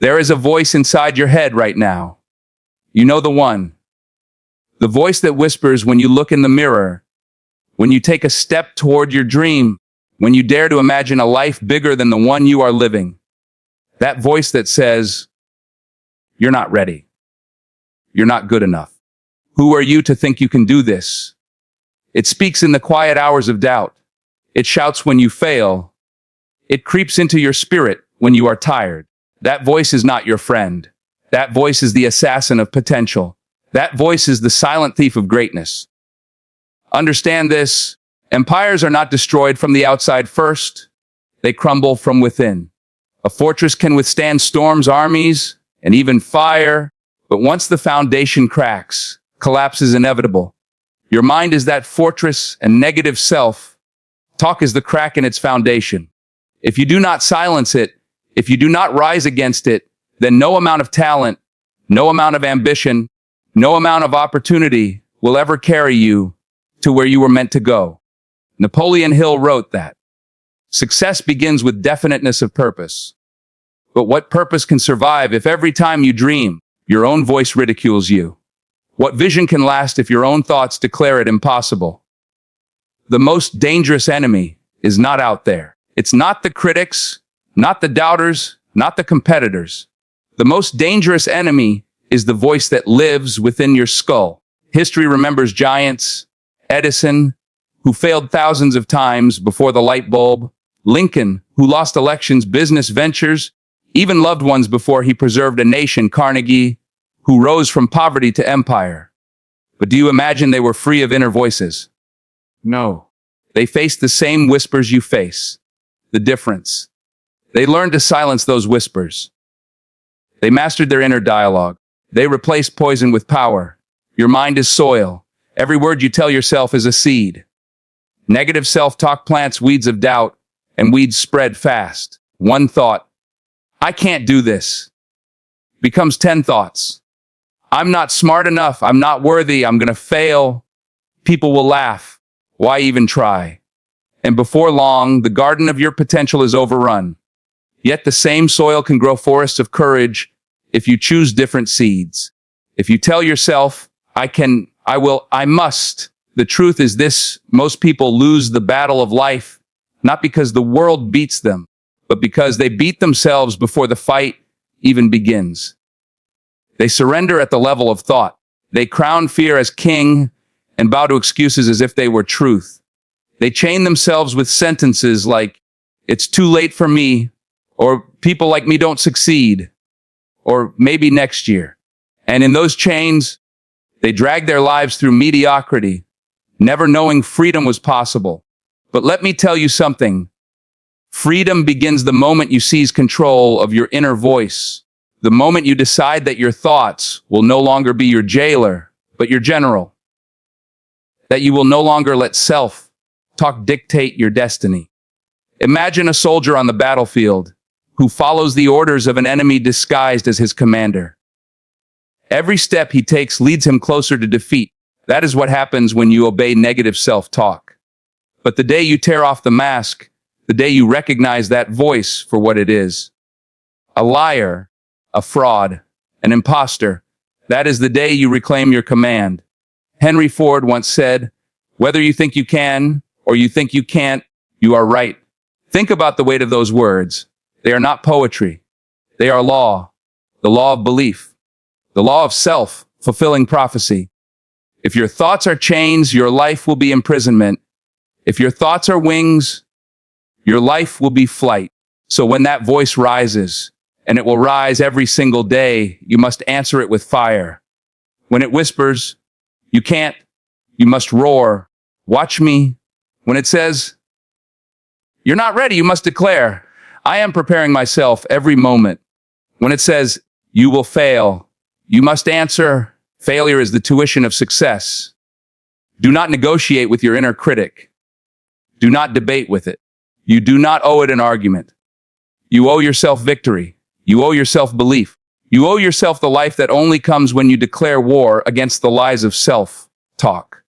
There is a voice inside your head right now. You know the one. The voice that whispers when you look in the mirror, when you take a step toward your dream, when you dare to imagine a life bigger than the one you are living. That voice that says, "You're not ready. You're not good enough. Who are you to think you can do this?" It speaks in the quiet hours of doubt. It shouts when you fail. It creeps into your spirit when you are tired. That voice is not your friend. That voice is the assassin of potential. That voice is the silent thief of greatness. Understand this. Empires are not destroyed from the outside first. They crumble from within. A fortress can withstand storms, armies, and even fire, but once the foundation cracks, collapse is inevitable. Your mind is that fortress, and negative self-talk is the crack in its foundation. If you do not silence it, if you do not rise against it, then no amount of talent, no amount of ambition, no amount of opportunity will ever carry you to where you were meant to go. Napoleon Hill wrote that success begins with definiteness of purpose. But what purpose can survive if every time you dream, your own voice ridicules you? What vision can last if your own thoughts declare it impossible? The most dangerous enemy is not out there. It's not the critics, not the doubters, not the competitors. The most dangerous enemy is the voice that lives within your skull. History remembers giants, Edison, who failed thousands of times before the light bulb, Lincoln, who lost elections, business ventures, even loved ones before he preserved a nation, Carnegie, who rose from poverty to empire. But do you imagine they were free of inner voices? No. They faced the same whispers you face. The difference: they learned to silence those whispers. They mastered their inner dialogue. They replaced poison with power. Your mind is soil. Every word you tell yourself is a seed. Negative self-talk plants weeds of doubt, and weeds spread fast. One thought, "I can't do this," becomes 10 thoughts. "I'm not smart enough. I'm not worthy. I'm going to fail. People will laugh. Why even try?" And before long, the garden of your potential is overrun. Yet the same soil can grow forests of courage if you choose different seeds. If you tell yourself, "I can, I will, I must," the truth is this: most people lose the battle of life, not because the world beats them, but because they beat themselves before the fight even begins. They surrender at the level of thought. They crown fear as king and bow to excuses as if they were truth. They chain themselves with sentences like, "It's too late for me," or "People like me don't succeed," or "Maybe next year." And in those chains, they drag their lives through mediocrity, never knowing freedom was possible. But let me tell you something. Freedom begins the moment you seize control of your inner voice. The moment you decide that your thoughts will no longer be your jailer, but your general. That you will no longer let self-talk dictate your destiny. Imagine a soldier on the battlefield who follows the orders of an enemy disguised as his commander. Every step he takes leads him closer to defeat. That is what happens when you obey negative self-talk. But the day you tear off the mask, the day you recognize that voice for what it is, a liar, a fraud, an imposter, that is the day you reclaim your command. Henry Ford once said, "Whether you think you can or you think you can't, you are right." Think about the weight of those words. They are not poetry. They are law, the law of belief, the law of self-fulfilling prophecy. If your thoughts are chains, your life will be imprisonment. If your thoughts are wings, your life will be flight. So when that voice rises, and it will rise every single day, you must answer it with fire. When it whispers, "You can't," you must roar, "Watch me." When it says, "You're not ready," you must declare, "I am preparing myself every moment." When it says, "You will fail," you must answer, "Failure is the tuition of success." Do not negotiate with your inner critic. Do not debate with it. You do not owe it an argument. You owe yourself victory. You owe yourself belief. You owe yourself the life that only comes when you declare war against the lies of self-talk.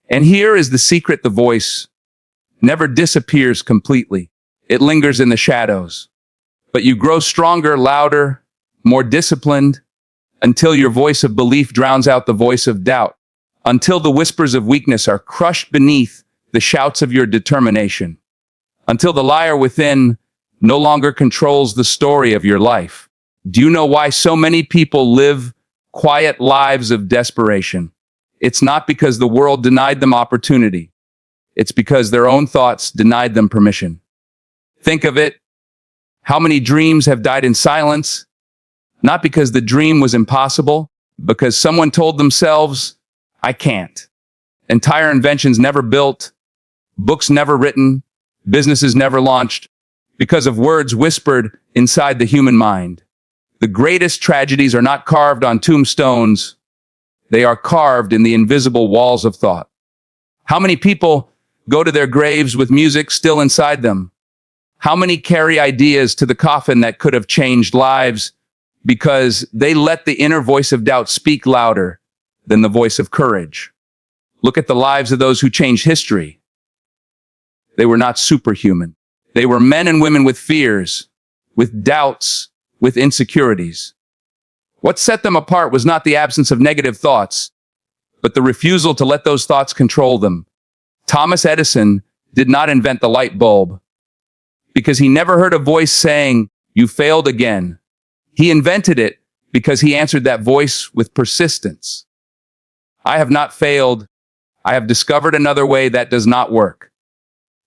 And here is the secret: the voice never disappears completely. It lingers in the shadows. But you grow stronger, louder, more disciplined, until your voice of belief drowns out the voice of doubt, until the whispers of weakness are crushed beneath the shouts of your determination, until the liar within no longer controls the story of your life. Do you know why so many people live quiet lives of desperation? It's not because the world denied them opportunity. It's because their own thoughts denied them permission. Think of it. How many dreams have died in silence? Not because the dream was impossible, because someone told themselves, I can't. Entire inventions never built, books never written, businesses never launched, because of words whispered inside the human mind. The greatest tragedies are not carved on tombstones. They are carved in the invisible walls of thought. How many people go to their graves with music still inside them? How many carry ideas to the coffin that could have changed lives because they let the inner voice of doubt speak louder than the voice of courage? Look at the lives of those who changed history. They were not superhuman. They were men and women with fears, with doubts, with insecurities. What set them apart was not the absence of negative thoughts, but the refusal to let those thoughts control them. Thomas Edison did not invent the light bulb because he never heard a voice saying, "You failed again." He invented it because he answered that voice with persistence. I have not failed. I have discovered another way that does not work.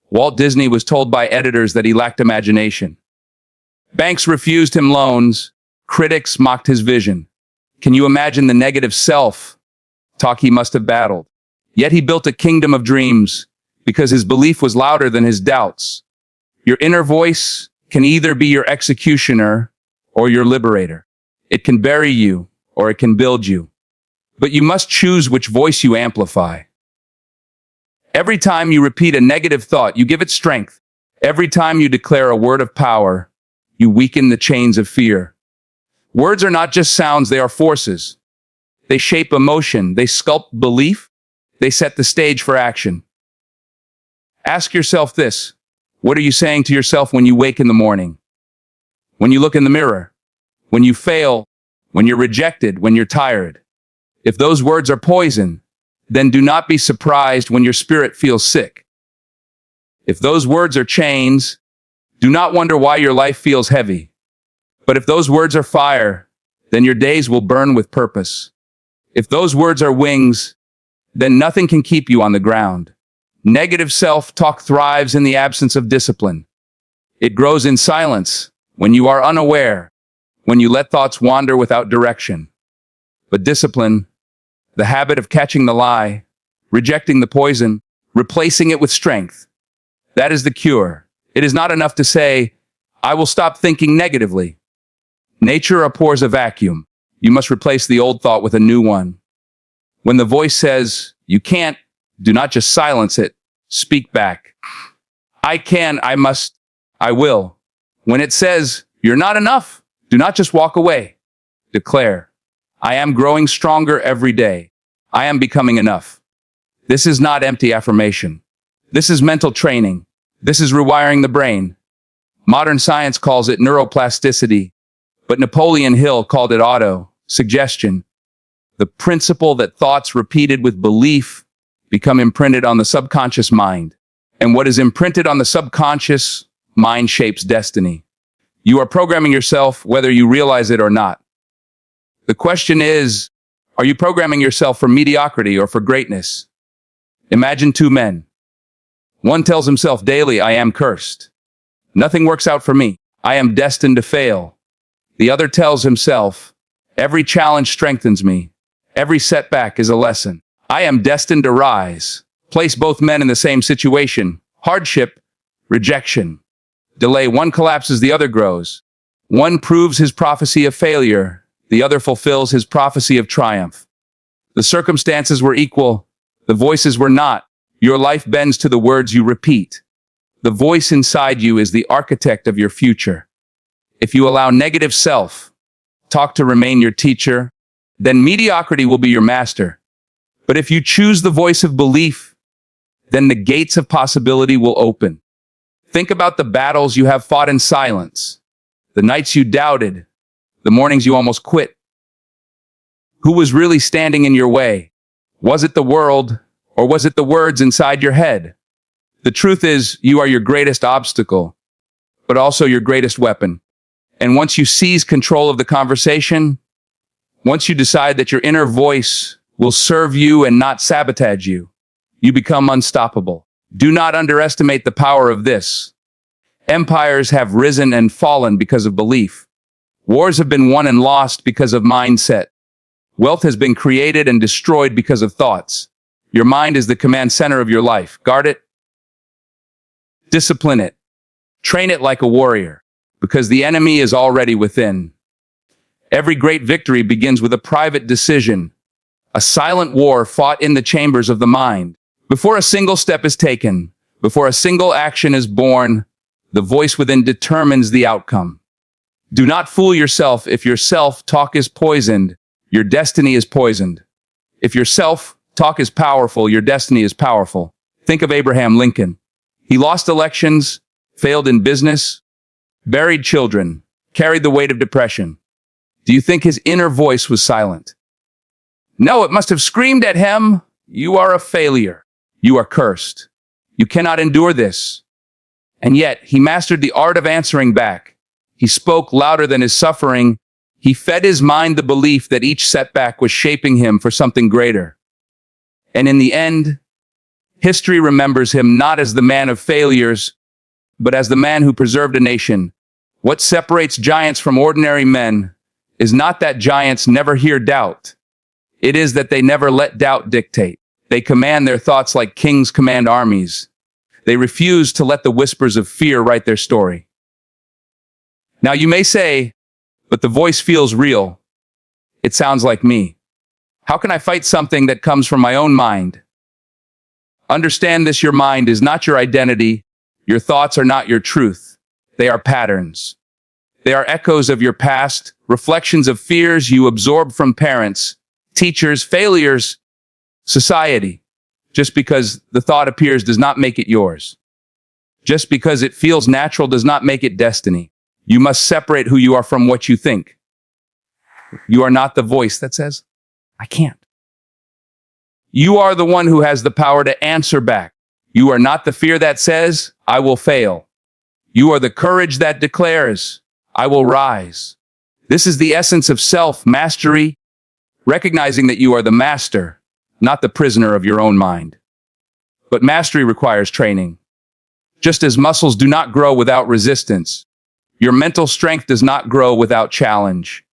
Walt Disney was told by editors that he lacked imagination. Banks refused him loans. Critics mocked his vision. Can you imagine the negative self-talk he must have battled? Yet he built a kingdom of dreams because his belief was louder than his doubts. Your inner voice can either be your executioner or your liberator. It can bury you or it can build you. But you must choose which voice you amplify. Every time you repeat a negative thought, you give it strength. Every time you declare a word of power, you weaken the chains of fear. Words are not just sounds, they are forces. They shape emotion, they sculpt belief, they set the stage for action. Ask yourself this: what are you saying to yourself when you wake in the morning? When you look in the mirror? When you fail? When you're rejected? When you're tired? If those words are poison, then do not be surprised when your spirit feels sick. If those words are chains, do not wonder why your life feels heavy. But if those words are fire, then your days will burn with purpose. If those words are wings, then nothing can keep you on the ground. Negative self-talk thrives in the absence of discipline. It grows in silence, when you are unaware, when you let thoughts wander without direction. But discipline, the habit of catching the lie, rejecting the poison, replacing it with strength, that is the cure. It is not enough to say, I will stop thinking negatively. Nature abhors a vacuum. You must replace the old thought with a new one. When the voice says, you can't, do not just silence it. Speak back. I can, I must, I will. When it says, you're not enough, do not just walk away. Declare, I am growing stronger every day. I am becoming enough. This is not empty affirmation. This is mental training. This is rewiring the brain. Modern science calls it neuroplasticity, but Napoleon Hill called it auto-suggestion. The principle that thoughts repeated with belief become imprinted on the subconscious mind. And what is imprinted on the subconscious mind shapes destiny. You are programming yourself whether you realize it or not. The question is, are you programming yourself for mediocrity or for greatness? Imagine two men. One tells himself daily, I am cursed. Nothing works out for me. I am destined to fail. The other tells himself, every challenge strengthens me. Every setback is a lesson. I am destined to rise. Place both men in the same situation. Hardship, rejection, delay. One collapses, the other grows. One proves his prophecy of failure. The other fulfills his prophecy of triumph. The circumstances were equal. The voices were not. Your life bends to the words you repeat. The voice inside you is the architect of your future. If you allow negative self-talk to remain your teacher, then mediocrity will be your master. But if you choose the voice of belief, then the gates of possibility will open. Think about the battles you have fought in silence, the nights you doubted, The mornings you almost quit. Who was really standing in your way? Was it the world, or was it the words inside your head? The truth is, you are your greatest obstacle, but also your greatest weapon. And once you seize control of the conversation, once you decide that your inner voice will serve you and not sabotage you, you become unstoppable. Do not underestimate the power of this. Empires have risen and fallen because of belief. Wars have been won and lost because of mindset. Wealth has been created and destroyed because of thoughts. Your mind is the command center of your life. Guard it. Discipline it. Train it like a warrior, because the enemy is already within. Every great victory begins with a private decision, a silent war fought in the chambers of the mind. Before a single step is taken, before a single action is born, the voice within determines the outcome. Do not fool yourself. If your self-talk is poisoned, your destiny is poisoned. If your self-talk is powerful, your destiny is powerful. Think of Abraham Lincoln. He lost elections, failed in business, buried children, carried the weight of depression. Do you think his inner voice was silent? No, it must have screamed at him, "You are a failure. You are cursed. You cannot endure this." And yet, he mastered the art of answering back. He spoke louder than his suffering. He fed his mind the belief that each setback was shaping him for something greater. And in the end, history remembers him not as the man of failures, but as the man who preserved a nation. What separates giants from ordinary men is not that giants never hear doubt. It is that they never let doubt dictate. They command their thoughts like kings command armies. They refuse to let the whispers of fear write their story. Now you may say, but the voice feels real. It sounds like me. How can I fight something that comes from my own mind? Understand this: your mind is not your identity. Your thoughts are not your truth. They are patterns. They are echoes of your past, reflections of fears you absorbed from parents, teachers, failures, society. Just because the thought appears does not make it yours. Just because it feels natural does not make it destiny. You must separate who you are from what you think. You are not the voice that says, "I can't." You are the one who has the power to answer back. You are not the fear that says, "I will fail." You are the courage that declares, "I will rise." This is the essence of self-mastery, recognizing that you are the master, not the prisoner of your own mind. But mastery requires training. Just as muscles do not grow without resistance, your mental strength does not grow without challenge.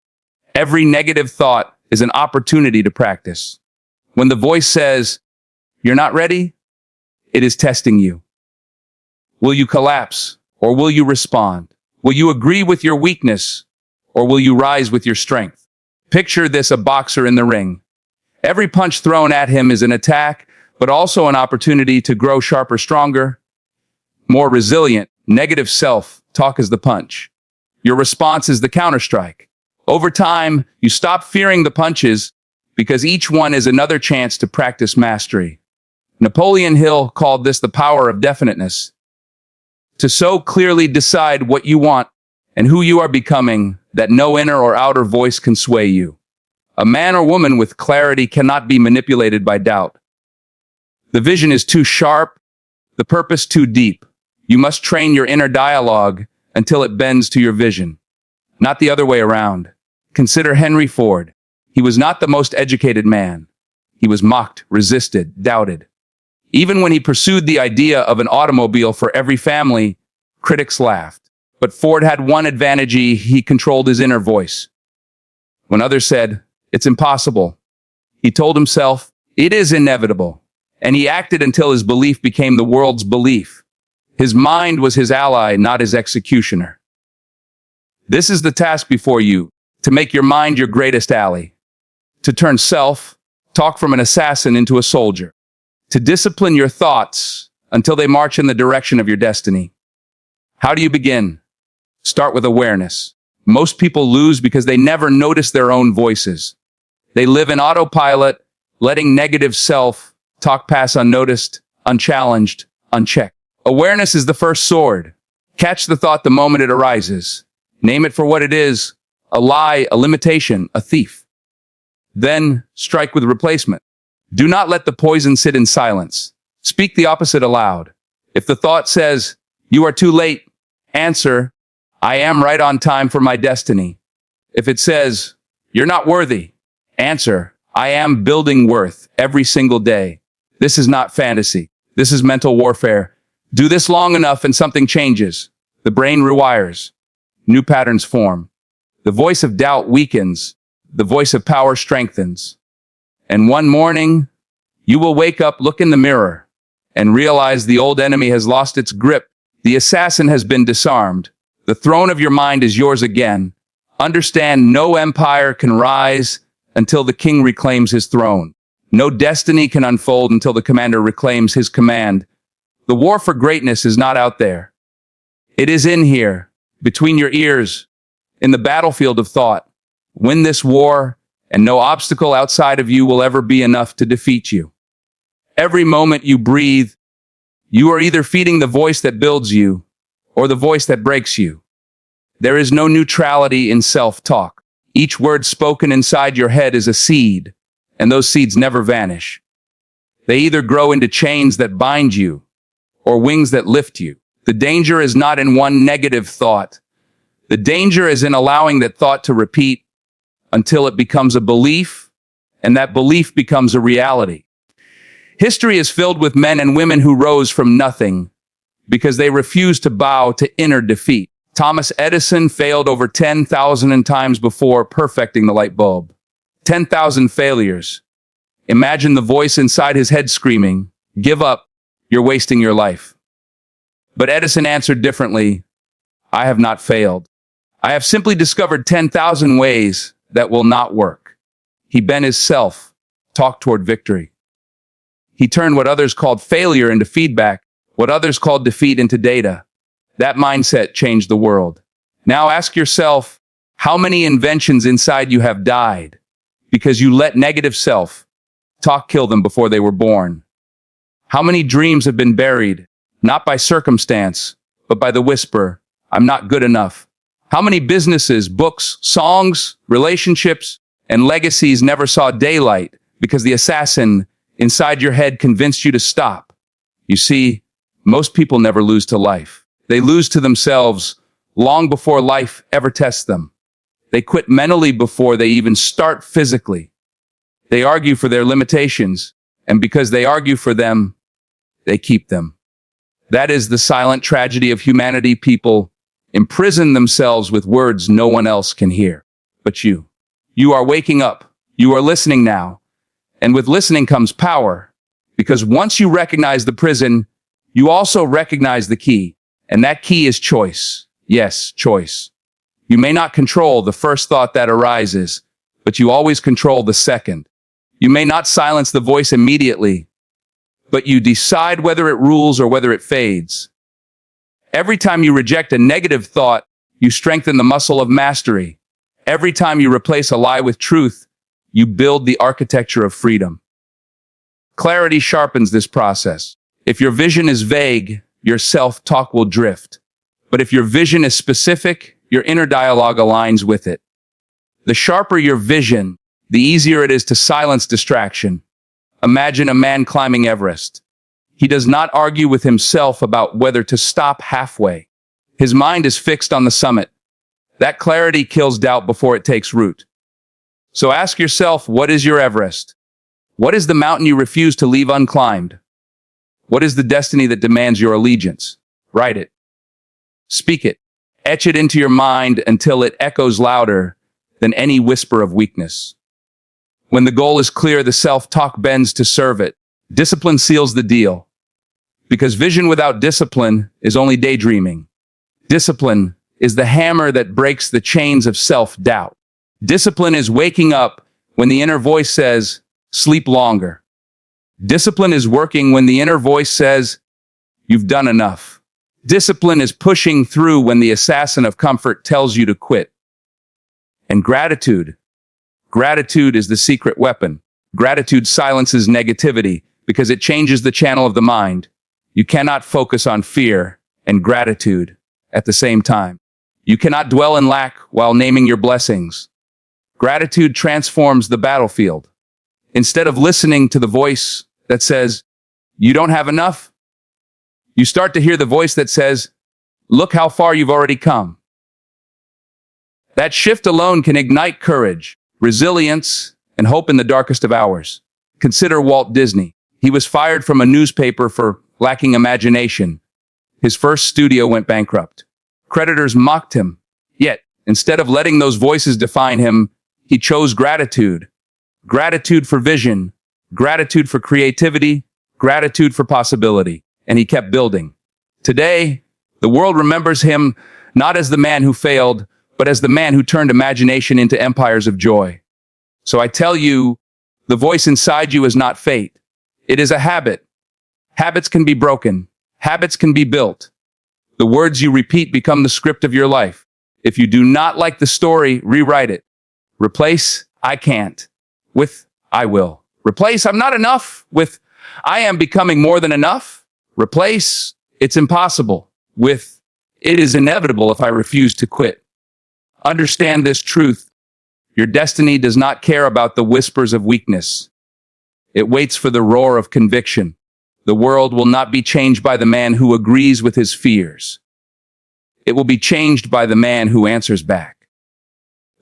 Every negative thought is an opportunity to practice. When the voice says, "You're not ready," it is testing you. Will you collapse, or will you respond? Will you agree with your weakness, or will you rise with your strength? Picture this: a boxer in the ring. Every punch thrown at him is an attack, but also an opportunity to grow sharper, stronger, more resilient. Negative self-talk is the punch. Your response is the counterstrike. Over time, you stop fearing the punches because each one is another chance to practice mastery. Napoleon Hill called this the power of definiteness. To so clearly decide what you want and who you are becoming that no inner or outer voice can sway you. A man or woman with clarity cannot be manipulated by doubt. The vision is too sharp, the purpose too deep. You must train your inner dialogue until it bends to your vision, not the other way around. Consider Henry Ford. He was not the most educated man. He was mocked, resisted, doubted. Even when he pursued the idea of an automobile for every family, critics laughed. But Ford had one advantage: he controlled his inner voice. When others said, "It's impossible," he told himself, "It is inevitable." And he acted until his belief became the world's belief. His mind was his ally, not his executioner. This is the task before you: to make your mind your greatest ally, to turn self-talk from an assassin into a soldier, to discipline your thoughts until they march in the direction of your destiny. How do you begin? Start with awareness. Most people lose because they never notice their own voices. They live in autopilot, letting negative self-talk pass unnoticed, unchallenged, unchecked. Awareness is the first sword. Catch the thought the moment it arises. Name it for what it is. a lie, a limitation, a thief. Then strike with replacement. Do not let the poison sit in silence. Speak the opposite aloud. If the thought says, "You are too late," answer, "I am right on time for my destiny." If it says, "You're not worthy," answer, "I am building worth every single day." This is not fantasy. This is mental warfare. Do this long enough and something changes. The brain rewires. New patterns form. The voice of doubt weakens. The voice of power strengthens. And one morning, you will wake up, look in the mirror, and realize the old enemy has lost its grip. The assassin has been disarmed. The throne of your mind is yours again. Understand, no empire can rise until the king reclaims his throne. No destiny can unfold until the commander reclaims his command. The war for greatness is not out there. It is in here, between your ears, in the battlefield of thought. Win this war, and no obstacle outside of you will ever be enough to defeat you. Every moment you breathe, you are either feeding the voice that builds you or the voice that breaks you. There is no neutrality in self-talk. Each word spoken inside your head is a seed, and those seeds never vanish. They either grow into chains that bind you or wings that lift you. The danger is not in one negative thought. The danger is in allowing that thought to repeat until it becomes a belief, and that belief becomes a reality. History is filled with men and women who rose from nothing because they refused to bow to inner defeat. Thomas Edison failed over 10,000 times before perfecting the light bulb. 10,000 failures. Imagine the voice inside his head screaming, "Give up, you're wasting your life." But Edison answered differently, "I have not failed. I have simply discovered 10,000 ways that will not work." He bent his self-talk toward victory. He turned what others called failure into feedback, what others called defeat into data. That mindset changed the world. Now ask yourself, how many inventions inside you have died because you let negative self-talk kill them before they were born? How many dreams have been buried, not by circumstance, but by the whisper, "I'm not good enough"? How many businesses, books, songs, relationships, and legacies never saw daylight because the assassin inside your head convinced you to stop? You see, most people never lose to life. They lose to themselves long before life ever tests them. They quit mentally before they even start physically. They argue for their limitations, and because they argue for them, they keep them. That is the silent tragedy of humanity. People imprison themselves with words no one else can hear. But you are waking up. You are listening now. And with listening comes power. Because once you recognize the prison, you also recognize the key. And that key is choice. Yes, choice. You may not control the first thought that arises, but you always control the second. You may not silence the voice immediately, but you decide whether it rules or whether it fades. Every time you reject a negative thought, you strengthen the muscle of mastery. Every time you replace a lie with truth, you build the architecture of freedom. Clarity sharpens this process. If your vision is vague, your self-talk will drift. But if your vision is specific, your inner dialogue aligns with it. The sharper your vision, the easier it is to silence distraction. Imagine a man climbing Everest. He does not argue with himself about whether to stop halfway. His mind is fixed on the summit. That clarity kills doubt before it takes root. So ask yourself, what is your Everest? What is the mountain you refuse to leave unclimbed? What is the destiny that demands your allegiance? Write it. Speak it. Etch it into your mind until it echoes louder than any whisper of weakness. When the goal is clear, the self-talk bends to serve it. Discipline seals the deal. Because vision without discipline is only daydreaming. Discipline is the hammer that breaks the chains of self-doubt. Discipline is waking up when the inner voice says, "Sleep longer." Discipline is working when the inner voice says, "You've done enough." Discipline is pushing through when the assassin of comfort tells you to quit. And gratitude is the secret weapon. Gratitude silences negativity because it changes the channel of the mind. You cannot focus on fear and gratitude at the same time. You cannot dwell in lack while naming your blessings. Gratitude transforms the battlefield. Instead of listening to the voice that says, "You don't have enough," you start to hear the voice that says, "Look how far you've already come." That shift alone can ignite courage, resilience, and hope in the darkest of hours. Consider Walt Disney. He was fired from a newspaper for lacking imagination. His first studio went bankrupt. Creditors mocked him. Yet, instead of letting those voices define him, he chose gratitude. Gratitude for vision, gratitude for creativity, gratitude for possibility. And he kept building. Today, the world remembers him not as the man who failed, but as the man who turned imagination into empires of joy. So I tell you, the voice inside you is not fate. It is a habit. Habits can be broken. Habits can be built. The words you repeat become the script of your life. If you do not like the story, rewrite it. Replace "I can't" with "I will." Replace "I'm not enough" with "I am becoming more than enough." Replace "It's impossible" with "It is inevitable if I refuse to quit." Understand this truth. Your destiny does not care about the whispers of weakness. It waits for the roar of conviction. The world will not be changed by the man who agrees with his fears. It will be changed by the man who answers back.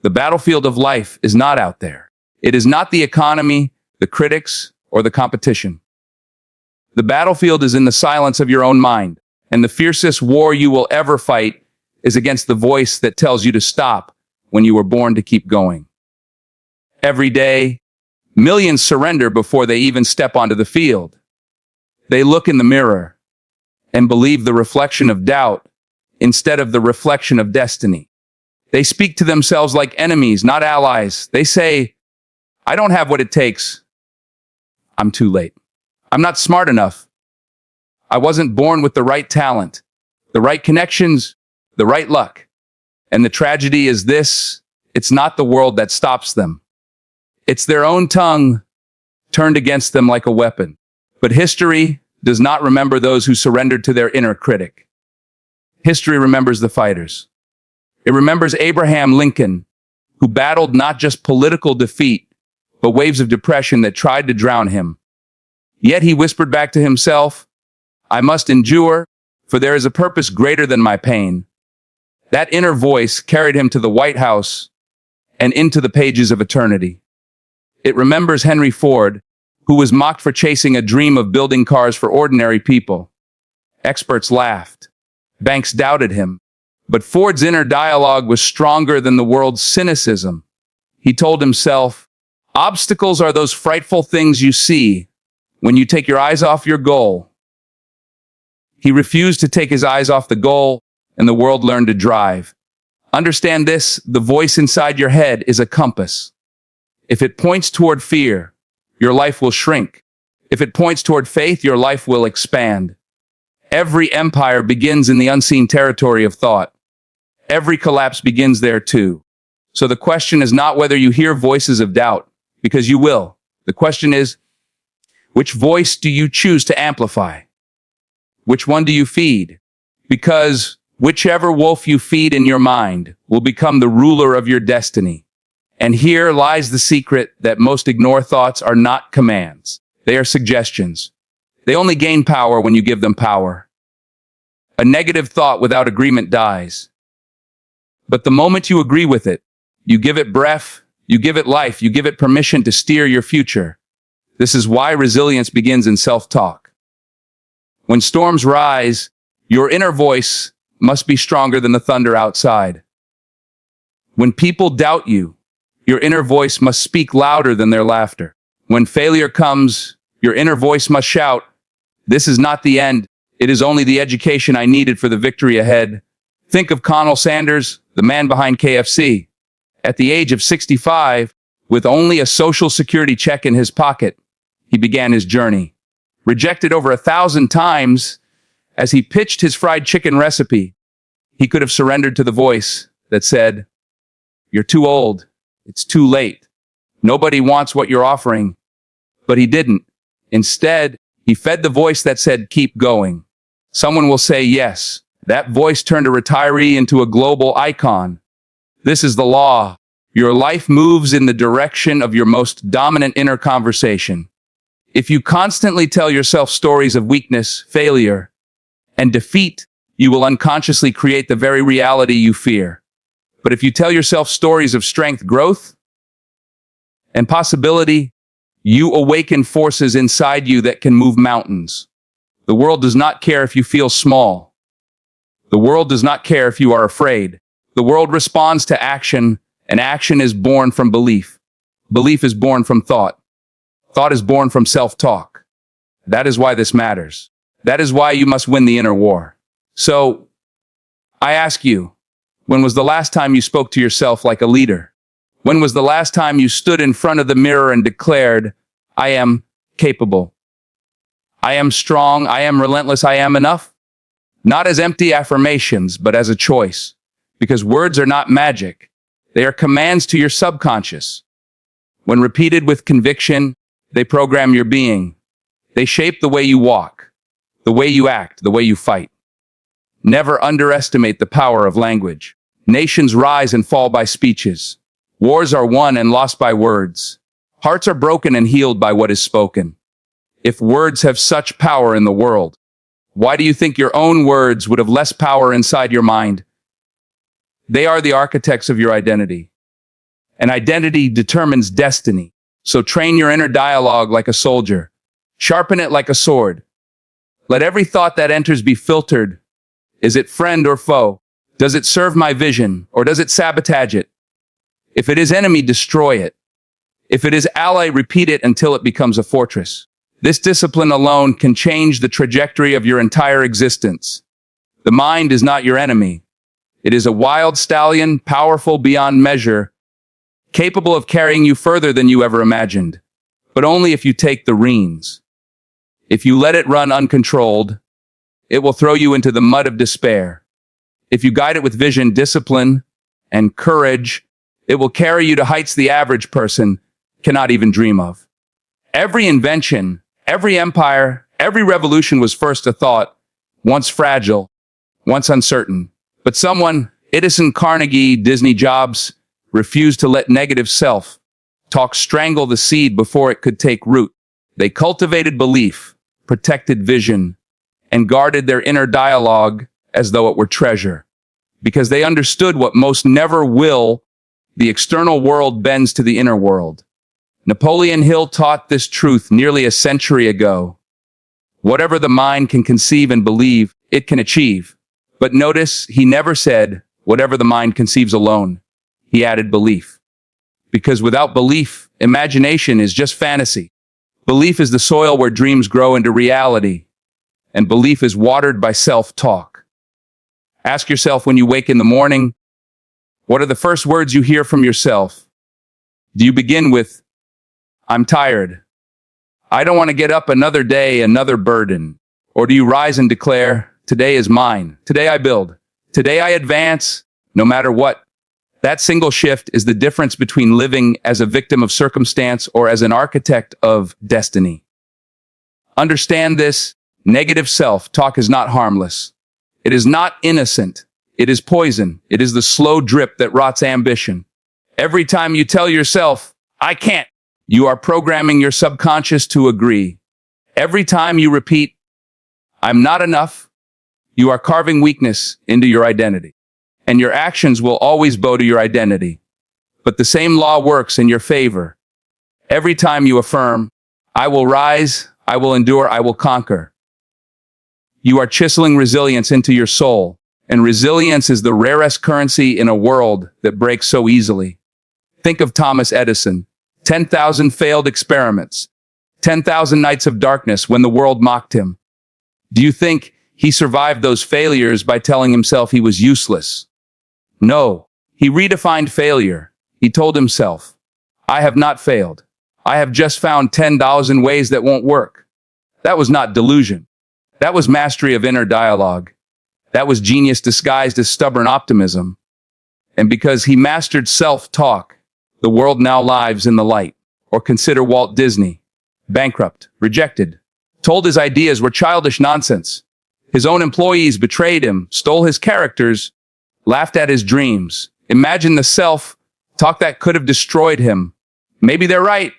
The battlefield of life is not out there. It is not the economy, the critics, or the competition. The battlefield is in the silence of your own mind, and the fiercest war you will ever fight is against the voice that tells you to stop when you were born to keep going. Every day, millions surrender before they even step onto the field. They look in the mirror and believe the reflection of doubt instead of the reflection of destiny. They speak to themselves like enemies, not allies. They say, "I don't have what it takes. I'm too late. I'm not smart enough. I wasn't born with the right talent, the right connections, the right luck." And the tragedy is this: it's not the world that stops them. It's their own tongue turned against them like a weapon. But history does not remember those who surrendered to their inner critic. History remembers the fighters. It remembers Abraham Lincoln, who battled not just political defeat, but waves of depression that tried to drown him. Yet he whispered back to himself, "I must endure, for there is a purpose greater than my pain." That inner voice carried him to the White House and into the pages of eternity. It remembers Henry Ford, who was mocked for chasing a dream of building cars for ordinary people. Experts laughed. Banks doubted him. But Ford's inner dialogue was stronger than the world's cynicism. He told himself, "Obstacles are those frightful things you see when you take your eyes off your goal." He refused to take his eyes off the goal, and the world learned to drive. Understand this: the voice inside your head is a compass. If it points toward fear, your life will shrink. If it points toward faith, your life will expand. Every empire begins in the unseen territory of thought. Every collapse begins there too. So the question is not whether you hear voices of doubt, because you will. The question is, which voice do you choose to amplify? Which one do you feed? Because whichever wolf you feed in your mind will become the ruler of your destiny. And here lies the secret that most ignore: thoughts are not commands. They are suggestions. They only gain power when you give them power. A negative thought without agreement dies. But the moment you agree with it, you give it breath, you give it life, you give it permission to steer your future. This is why resilience begins in self-talk. When storms rise, your inner voice must be stronger than the thunder outside. When people doubt you, your inner voice must speak louder than their laughter. When failure comes, your inner voice must shout, "This is not the end. It is only the education I needed for the victory ahead." Think of Colonel Sanders, the man behind KFC. At the age of 65, with only a social security check in his pocket, he began his journey. Rejected over 1,000 times as he pitched his fried chicken recipe, he could have surrendered to the voice that said, "You're too old. It's too late. Nobody wants what you're offering." But he didn't. Instead, he fed the voice that said, "Keep going. Someone will say yes, That voice turned a retiree into a global icon. This is the law. Your life moves in the direction of your most dominant inner conversation. If you constantly tell yourself stories of weakness, failure, and defeat, you will unconsciously create the very reality you fear. But if you tell yourself stories of strength, growth, and possibility, you awaken forces inside you that can move mountains. The world does not care if you feel small. The world does not care if you are afraid. The world responds to action, and action is born from belief. Belief is born from thought. Thought is born from self-talk. That is why this matters. That is why you must win the inner war. So, I ask you, when was the last time you spoke to yourself like a leader? When was the last time you stood in front of the mirror and declared, I am capable. I am strong. I am relentless. I am enough? Not as empty affirmations, but as a choice. Because words are not magic. They are commands to your subconscious. When repeated with conviction, they program your being. They shape the way you walk, the way you act, the way you fight. Never underestimate the power of language. Nations rise and fall by speeches. Wars are won and lost by words. Hearts are broken and healed by what is spoken. If words have such power in the world, why do you think your own words would have less power inside your mind? They are the architects of your identity. And identity determines destiny. So train your inner dialogue like a soldier. Sharpen it like a sword. Let every thought that enters be filtered. Is it friend or foe? Does it serve my vision, or does it sabotage it? If it is enemy, destroy it. If it is ally, repeat it until it becomes a fortress. This discipline alone can change the trajectory of your entire existence. The mind is not your enemy. It is a wild stallion, powerful beyond measure, capable of carrying you further than you ever imagined. But only if you take the reins. If you let it run uncontrolled, it will throw you into the mud of despair. If you guide it with vision, discipline, and courage, it will carry you to heights the average person cannot even dream of. Every invention, every empire, every revolution was first a thought, once fragile, once uncertain. But someone, Edison, Carnegie, Disney, Jobs, refused to let negative self-talk strangle the seed before it could take root. They cultivated belief, protected vision, and guarded their inner dialogue as though it were treasure. Because they understood what most never will, the external world bends to the inner world. Napoleon Hill taught this truth nearly a century ago. Whatever the mind can conceive and believe, it can achieve. But notice, he never said, whatever the mind conceives alone. He added belief. Because without belief, imagination is just fantasy. Belief is the soil where dreams grow into reality. And belief is watered by self-talk. Ask yourself when you wake in the morning, what are the first words you hear from yourself? Do you begin with, I'm tired. I don't want to get up another day, another burden. Or do you rise and declare, today is mine. Today I build. Today I advance, no matter what. That single shift is the difference between living as a victim of circumstance or as an architect of destiny. Understand this, negative self-talk is not harmless. It is not innocent. It is poison. It is the slow drip that rots ambition. Every time you tell yourself, I can't, you are programming your subconscious to agree. Every time you repeat, I'm not enough, you are carving weakness into your identity. And your actions will always bow to your identity. But the same law works in your favor. Every time you affirm, I will rise, I will endure, I will conquer. You are chiseling resilience into your soul. And resilience is the rarest currency in a world that breaks so easily. Think of Thomas Edison. 10,000 failed experiments. 10,000 nights of darkness when the world mocked him. Do you think he survived those failures by telling himself he was useless? No. He redefined failure. He told himself, I have not failed. I have just found 10,000 ways that won't work. That was not delusion. That was mastery of inner dialogue. That was genius disguised as stubborn optimism. And because he mastered self-talk, the world now lives in the light. Or consider Walt Disney. Bankrupt, rejected, told his ideas were childish nonsense. His own employees betrayed him, stole his characters, laughed at his dreams. Imagine the self-talk that could have destroyed him. Maybe they're right.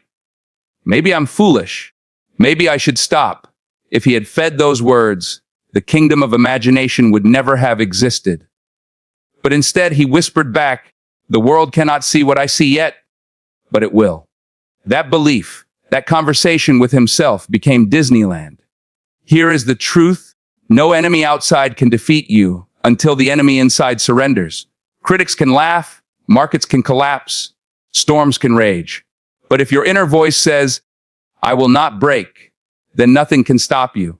Maybe I'm foolish. Maybe I should stop. If he had fed those words, the kingdom of imagination would never have existed. But instead, he whispered back, "The world cannot see what I see yet, but it will." That belief, that conversation with himself became Disneyland. Here is the truth. No enemy outside can defeat you until the enemy inside surrenders. Critics can laugh, markets can collapse, storms can rage. But if your inner voice says, "I will not break," then nothing can stop you.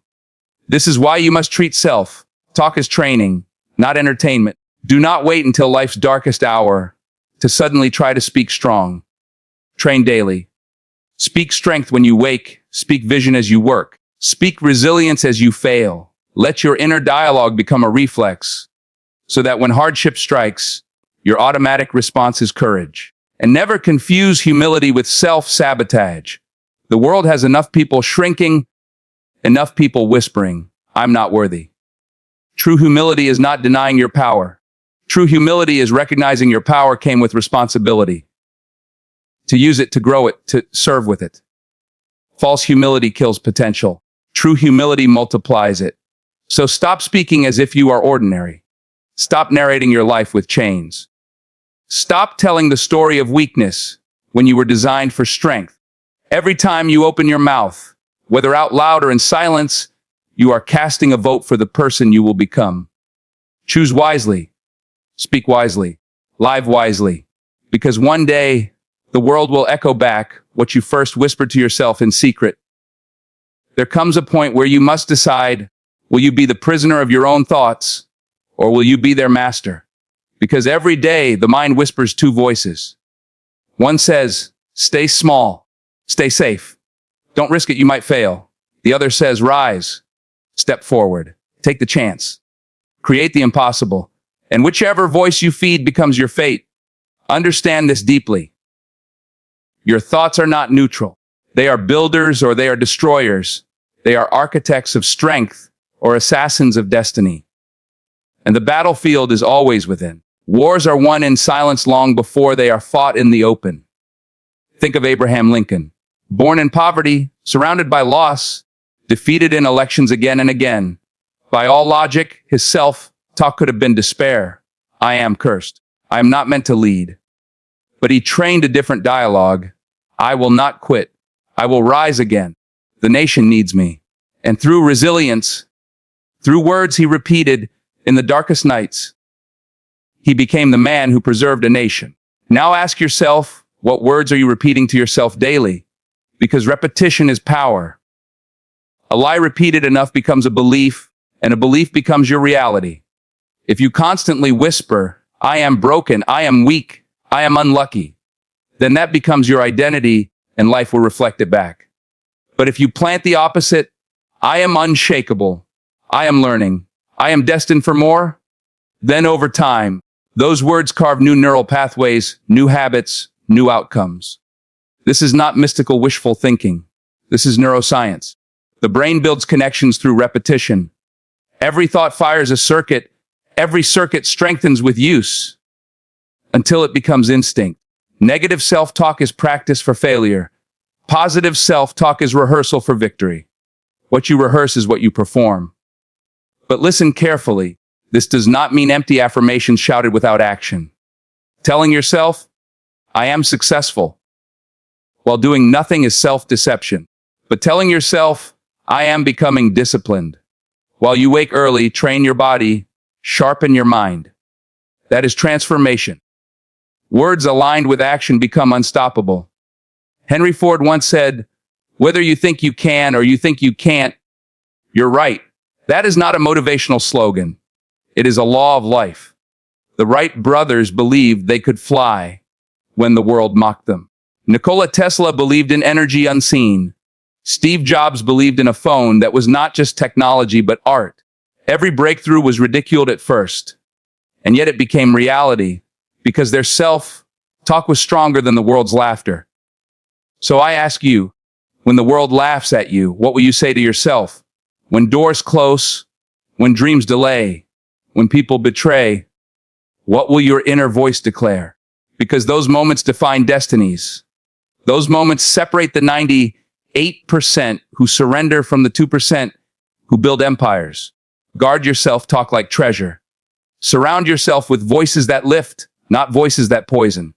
This is why you must treat self-talk as training, not entertainment. Do not wait until life's darkest hour to suddenly try to speak strong. Train daily. Speak strength when you wake. Speak vision as you work. Speak resilience as you fail. Let your inner dialogue become a reflex, so that when hardship strikes, your automatic response is courage. And never confuse humility with self-sabotage. The world has enough people shrinking, enough people whispering, "I'm not worthy." True humility is not denying your power. True humility is recognizing your power came with responsibility. To use it, to grow it, to serve with it. False humility kills potential. True humility multiplies it. So stop speaking as if you are ordinary. Stop narrating your life with chains. Stop telling the story of weakness when you were designed for strength. Every time you open your mouth, whether out loud or in silence, you are casting a vote for the person you will become. Choose wisely. Speak wisely. Live wisely. Because one day, the world will echo back what you first whispered to yourself in secret. There comes a point where you must decide, will you be the prisoner of your own thoughts, or will you be their master? Because every day, the mind whispers two voices. One says, "Stay small, stay safe. Don't risk it, you might fail." The other says, "Rise, step forward, take the chance, create the impossible." And whichever voice you feed becomes your fate. Understand this deeply. Your thoughts are not neutral. They are builders or they are destroyers. They are architects of strength or assassins of destiny. And the battlefield is always within. Wars are won in silence long before they are fought in the open. Think of Abraham Lincoln. Born in poverty, surrounded by loss, defeated in elections again and again. By all logic, his self-talk could have been despair. "I am cursed. I am not meant to lead." But he trained a different dialogue. "I will not quit. I will rise again. The nation needs me." And through resilience, through words he repeated in the darkest nights, he became the man who preserved a nation. Now ask yourself, what words are you repeating to yourself daily? Because repetition is power. A lie repeated enough becomes a belief, and a belief becomes your reality. If you constantly whisper, "I am broken, I am weak, I am unlucky," then that becomes your identity, and life will reflect it back. But if you plant the opposite, "I am unshakable, I am learning, I am destined for more," then over time, those words carve new neural pathways, new habits, new outcomes. This is not mystical wishful thinking. This is neuroscience. The brain builds connections through repetition. Every thought fires a circuit. Every circuit strengthens with use until it becomes instinct. Negative self-talk is practice for failure. Positive self-talk is rehearsal for victory. What you rehearse is what you perform. But listen carefully. This does not mean empty affirmations shouted without action. Telling yourself, "I am successful," while doing nothing is self-deception. But telling yourself, "I am becoming disciplined," while you wake early, train your body, sharpen your mind. That is transformation. Words aligned with action become unstoppable. Henry Ford once said, "Whether you think you can or you think you can't, you're right." That is not a motivational slogan. It is a law of life. The Wright brothers believed they could fly when the world mocked them. Nikola Tesla believed in energy unseen. Steve Jobs believed in a phone that was not just technology but art. Every breakthrough was ridiculed at first, and yet it became reality because their self-talk was stronger than the world's laughter. So I ask you, when the world laughs at you, what will you say to yourself? When doors close, when dreams delay, when people betray, what will your inner voice declare? Because those moments define destinies. Those moments separate the 98% who surrender from the 2% who build empires. Guard yourself, talk like treasure. Surround yourself with voices that lift, not voices that poison.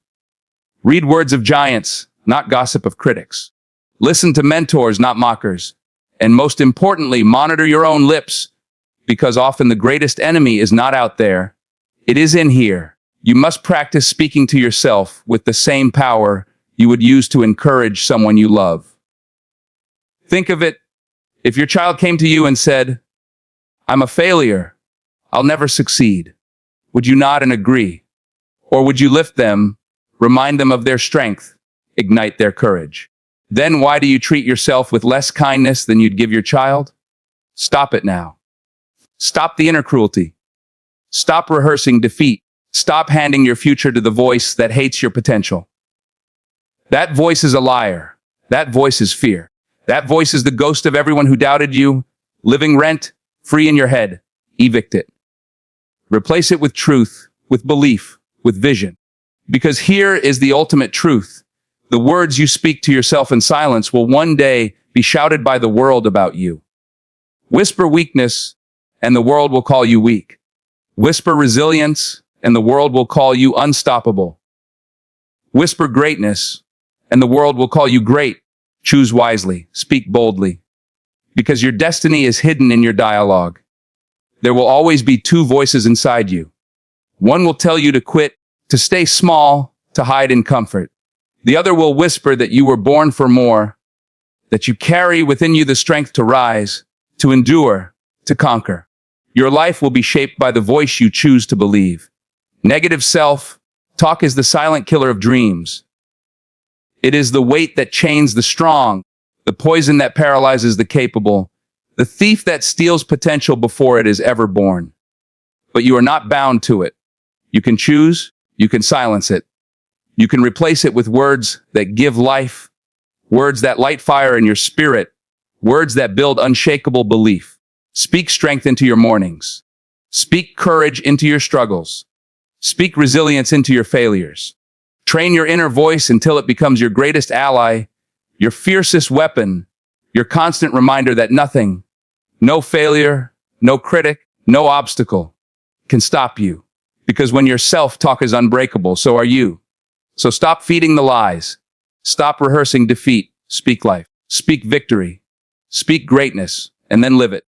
Read words of giants, not gossip of critics. Listen to mentors, not mockers. And most importantly, monitor your own lips, because often the greatest enemy is not out there. It is in here. You must practice speaking to yourself with the same power you would use to encourage someone you love. Think of it. If your child came to you and said, "I'm a failure. I'll never succeed," would you nod and agree? Or would you lift them, remind them of their strength, ignite their courage? Then why do you treat yourself with less kindness than you'd give your child? Stop it now. Stop the inner cruelty. Stop rehearsing defeat. Stop handing your future to the voice that hates your potential. That voice is a liar. That voice is fear. That voice is the ghost of everyone who doubted you, living rent free in your head. Evict it. Replace it with truth, with belief, with vision. Because here is the ultimate truth. The words you speak to yourself in silence will one day be shouted by the world about you. Whisper weakness, and the world will call you weak. Whisper resilience, and the world will call you unstoppable. Whisper greatness, and the world will call you great. Choose wisely, speak boldly, because your destiny is hidden in your dialogue. There will always be two voices inside you. One will tell you to quit, to stay small, to hide in comfort. The other will whisper that you were born for more, that you carry within you the strength to rise, to endure, to conquer. Your life will be shaped by the voice you choose to believe. Negative self-talk is the silent killer of dreams. It is the weight that chains the strong, the poison that paralyzes the capable, the thief that steals potential before it is ever born. But you are not bound to it. You can choose, you can silence it. You can replace it with words that give life, words that light fire in your spirit, words that build unshakable belief. Speak strength into your mornings. Speak courage into your struggles. Speak resilience into your failures. Train your inner voice until it becomes your greatest ally, your fiercest weapon, your constant reminder that nothing, no failure, no critic, no obstacle can stop you. Because when your self-talk is unbreakable, so are you. So stop feeding the lies. Stop rehearsing defeat. Speak life. Speak victory. Speak greatness, and then live it.